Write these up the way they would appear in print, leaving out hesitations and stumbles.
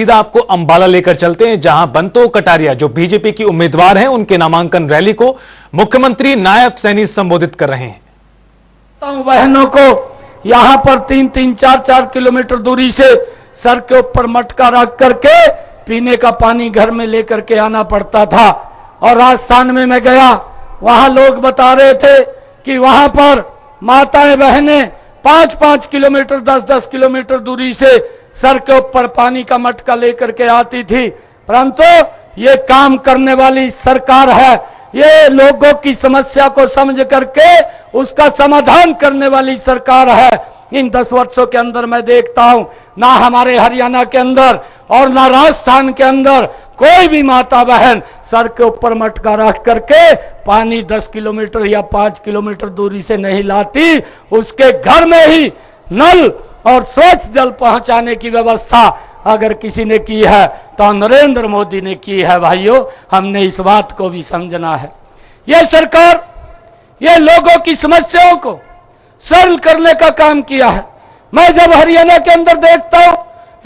सीधा आपको अंबाला लेकर चलते हैं, जहां बंतो कटारिया जो बीजेपी की उम्मीदवार हैं, उनके नामांकन रैली को मुख्यमंत्री नायब सैनी संबोधित कर रहे हैं। बहनों को यहां पर 3-3, 4-4 किलोमीटर दूरी से सर के ऊपर मटका रख करके पीने का पानी घर में लेकर के आना पड़ता था। और राजस्थान में मैं गया, वहां लोग बता रहे थे कि वहां पर माताएं बहनें 5-5 किलोमीटर 10-10 किलोमीटर दूरी से सर के ऊपर पानी का मटका लेकर के आती थी। परंतु ये काम करने वाली सरकार है, ये लोगों की समस्या को समझ करके उसका समाधान करने वाली सरकार है। इन 10 वर्षों के अंदर मैं देखता हूं, ना हमारे हरियाणा के अंदर और ना राजस्थान के अंदर कोई भी माता बहन सर के ऊपर मटका रख करके पानी 10 किलोमीटर या 5 किलोमीटर दूरी से नहीं लाती। उसके घर में ही नल और स्वच्छ जल पहुंचाने की व्यवस्था अगर किसी ने की है तो नरेंद्र मोदी ने की है। भाइयों, हमने इस बात को भी समझना है। यह सरकार ये लोगों की समस्याओं को सरल करने का काम किया है। मैं जब हरियाणा के अंदर देखता हूं,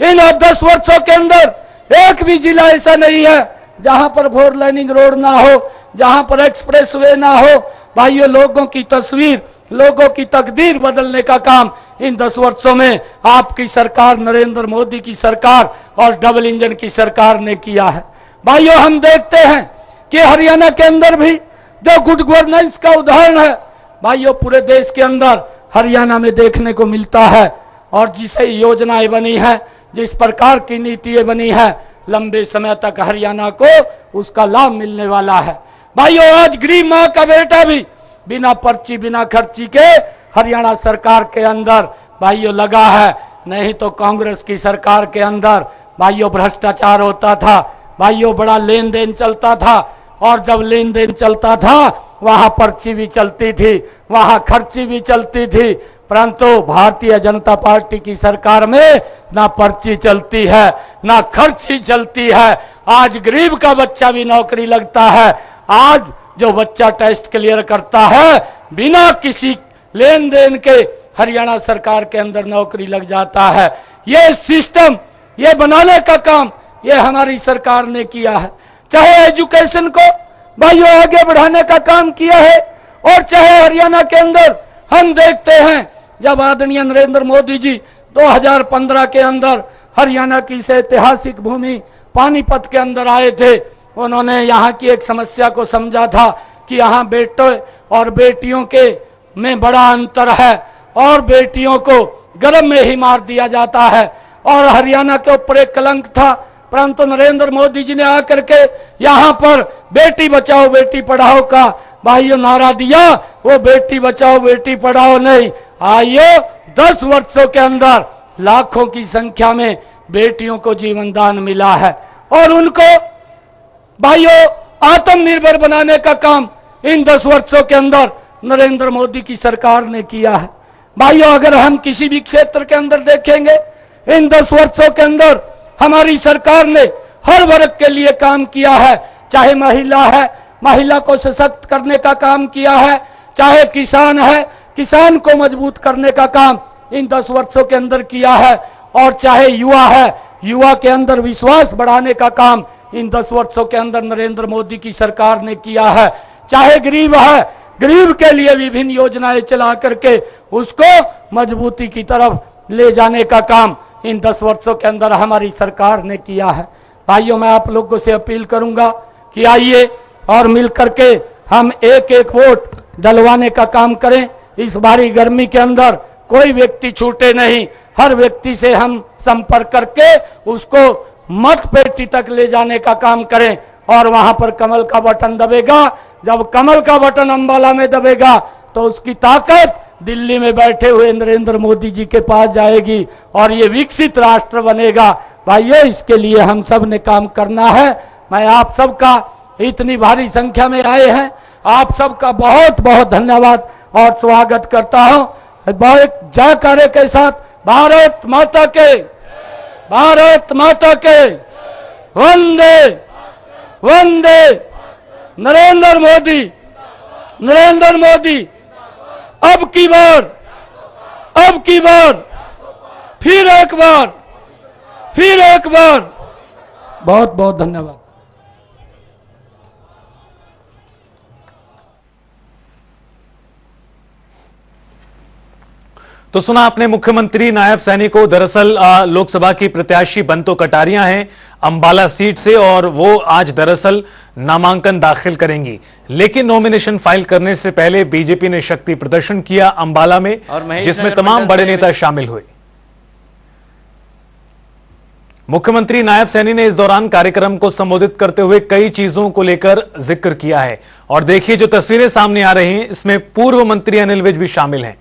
इन 10 वर्षों के अंदर एक भी जिला ऐसा नहीं है जहां पर 4 लाइनिंग रोड ना हो, जहां पर एक्सप्रेसवे ना हो। भाइयों, लोगों की तस्वीर, लोगों की तकदीर बदलने का काम इन 10 वर्षों में आपकी सरकार, नरेंद्र मोदी की सरकार और डबल इंजन की सरकार ने किया है। भाइयों, हम देखते हैं कि हरियाणा के अंदर भी जो गुड गवर्नेंस का उदाहरण है, भाइयों पूरे देश के अंदर हरियाणा में देखने को मिलता है। और जिसे योजनाएं बनी है, जिस प्रकार की नीतियां बनी है, लंबे समय तक हरियाणा को उसका लाभ मिलने वाला है। भाइयों, आज गरीब माँ का बेटा भी बिना पर्ची बिना खर्ची के हरियाणा सरकार के अंदर भाइयों लगा है। नहीं तो कांग्रेस की सरकार के अंदर भाइयों भ्रष्टाचार होता था, भाइयों बड़ा लेन देन चलता था। और जब लेन देन चलता था वहां पर्ची भी चलती थी, वहां खर्ची भी चलती थी। परंतु भारतीय जनता पार्टी की सरकार में ना पर्ची चलती है, ना खर्ची चलती है। आज गरीब का बच्चा भी नौकरी लगता है। आज जो बच्चा टेस्ट क्लियर करता है बिना किसी लेन देन के हरियाणा सरकार के अंदर नौकरी लग जाता है। ये सिस्टम, ये बनाने का काम ये हमारी सरकार ने किया है। चाहे एजुकेशन को भाइयों आगे बढ़ाने का काम किया है, और चाहे हरियाणा के अंदर हम देखते हैं जब आदरणीय नरेंद्र मोदी जी 2015 के अंदर हरियाणा की इस ऐतिहासिक भूमि पानीपत के अंदर आए थे, उन्होंने यहाँ की एक समस्या को समझा था कि यहाँ बेटों और बेटियों के में बड़ा अंतर है और बेटियों को गर्भ में ही मार दिया जाता है और हरियाणा के ऊपर एक कलंक था। परंतु नरेंद्र मोदी जी ने आकर के यहाँ पर बेटी बचाओ बेटी पढ़ाओ का भाइयों नारा दिया। वो बेटी बचाओ बेटी पढ़ाओ नहीं, आइए 10 वर्षों के अंदर लाखों की संख्या में बेटियों को जीवन दान मिला है और उनको भाइयों आत्मनिर्भर बनाने का काम इन 10 वर्षों के अंदर नरेंद्र मोदी की सरकार ने किया है। भाइयों, अगर हम किसी भी क्षेत्र के अंदर देखेंगे, इन 10 वर्षों के अंदर हमारी सरकार ने हर वर्ग के लिए काम किया है। चाहे महिला है, महिला को सशक्त करने का काम किया है, चाहे किसान है, किसान को मजबूत करने का काम इन 10 वर्षों के अंदर किया है, और चाहे युवा है, युवा के अंदर विश्वास बढ़ाने का काम इन 10 वर्षों के अंदर नरेंद्र मोदी की सरकार ने किया है। चाहे गरीब है, गरीब के लिए विभिन्न योजनाएं चला करके उसको मजबूती की तरफ ले जाने का काम इन 10 वर्षों के अंदर हमारी सरकार ने किया है। भाइयों, मैं आप लोगों से अपील करूंगा कि आइए और मिलकर के हम एक एक वोट डलवाने का काम करें। इस भारी गर्मी के अंदर कोई व्यक्ति छूटे नहीं, हर व्यक्ति से हम संपर्क करके उसको मत पेटी तक ले जाने का काम करें और वहां पर कमल का बटन दबेगा। जब कमल का बटन अंबाला में दबेगा तो उसकी ताकत दिल्ली में बैठे हुए नरेंद्र मोदी जी के पास जाएगी और ये विकसित राष्ट्र बनेगा। भाइयों, इसके लिए हम सब ने काम करना है। मैं आप सबका इतनी भारी संख्या में आए हैं, आप सबका बहुत बहुत धन्यवाद और स्वागत करता हूं। बहुत जयकारे के साथ भारत माता के, भारत माता के, वंदे वंदे, नरेंद्र मोदी, नरेंद्र मोदी। अब की बार, फिर एक बार बहुत बहुत धन्यवाद। तो सुना आपने मुख्यमंत्री नायब सैनी को। दरअसल लोकसभा की प्रत्याशी बंतो कटारिया हैं अंबाला सीट से और वो आज दरअसल नामांकन दाखिल करेंगी, लेकिन नॉमिनेशन फाइल करने से पहले बीजेपी ने शक्ति प्रदर्शन किया अंबाला में, जिसमें तमाम बड़े नेता शामिल हुए। मुख्यमंत्री नायब सैनी ने इस दौरान कार्यक्रम को संबोधित करते हुए कई चीजों को लेकर जिक्र किया है और देखिए जो तस्वीरें सामने आ रही हैं इसमें पूर्व मंत्री अनिल विज भी शामिल हैं।